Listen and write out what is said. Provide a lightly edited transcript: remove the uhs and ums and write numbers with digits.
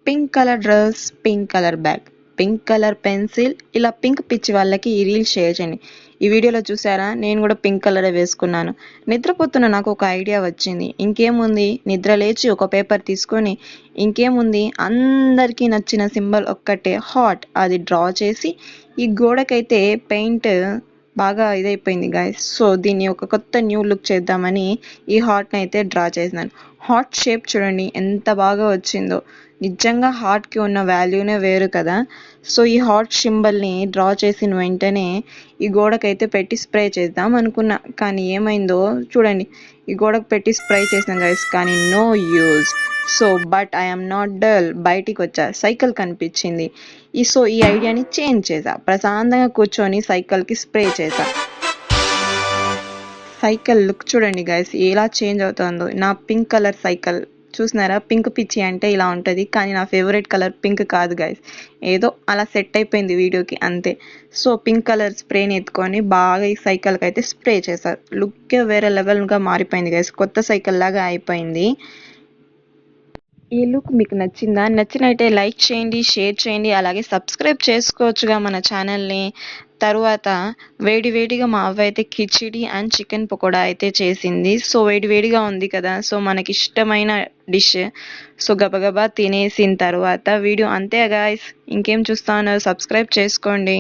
Pink colour dress, pink colour bag, pink colour pencil, ఇలా pink పిచ్చి వాళ్ళకి ఈ రీల్ షేర్ చేయండి. ఈ వీడియోలో చూసారా, నేను కూడా పింక్ కలరే వేసుకున్నాను. నిద్రపోతున్న నాకు ఒక ఐడియా వచ్చింది. ఇంకేముంది, నిద్ర లేచి ఒక పేపర్ తీసుకొని ఇంకేముంది, అందరికీ నచ్చిన సింబల్ ఒక్కటే హార్ట్, అది డ్రా చేసి ఈ గోడకైతే పెయింట్ బాగా ఇదైపోయింది గాయస్. సో దీన్ని ఒక కొత్త న్యూ లుక్ చేద్దామని ఈ హార్ట్ని అయితే డ్రా చేసినాను. హార్ట్ షేప్ చూడండి ఎంత బాగా వచ్చిందో. నిజంగా హార్ట్కి ఉన్న వాల్యూనే వేరు కదా. సో ఈ హార్ట్ సింబల్ని డ్రా చేసిన వెంటనే ఈ గోడకైతే పెట్టి స్ప్రే చేద్దాం అనుకున్నా. కానీ ఏమైందో చూడండి, ఈ గోడకు పెట్టి స్ప్రే చేసాం గైస్, కానీ no use. So but I'm not dull, బయటికి వచ్చా, సైకిల్ కనిపించింది. ఈ ఐడియాని చేంజ్ చేసా, ప్రశాంతంగా కూర్చొని సైకిల్కి స్ప్రే చేసా. సైకిల్ లుక్ చూడండి గైస్ ఎలా చేంజ్ అవుతుందో. నా పింక్ కలర్ సైకిల్ చూసినారా, పింక్ పిచ్చి అంటే ఇలా ఉంటుంది. కానీ నా ఫేవరెట్ కలర్ పింక్ కాదు గైస్, ఏదో అలా సెట్ అయిపోయింది వీడియోకి అంతే. సో పింక్ కలర్ స్ప్రేని ఎత్తుకొని బాగా ఈ సైకిల్కి అయితే స్ప్రే చేశారు. లుక్ వేరే లెవెల్గా మారిపోయింది గైస్, కొత్త సైకిల్ లాగా అయిపోయింది. ఈ లుక్ మీకు నచ్చిందా? నచ్చినైతే లైక్ చేయండి, షేర్ చేయండి, అలాగే సబ్స్క్రైబ్ చేసుకోవచ్చుగా మన ఛానల్ని. తరువాత వేడివేడిగా మా అవ్వ అయితే కిచిడి అండ్ చికెన్ పకోడా అయితే చేసింది. సో వేడివేడిగా ఉంది కదా, సో మనకి ఇష్టమైన డిష్. సో గబగబా తినేసిన తర్వాత వీడియో అంతే గాయస్. ఇంకేం చూస్తా ఉన్నారు, సబ్స్క్రైబ్ చేసుకోండి.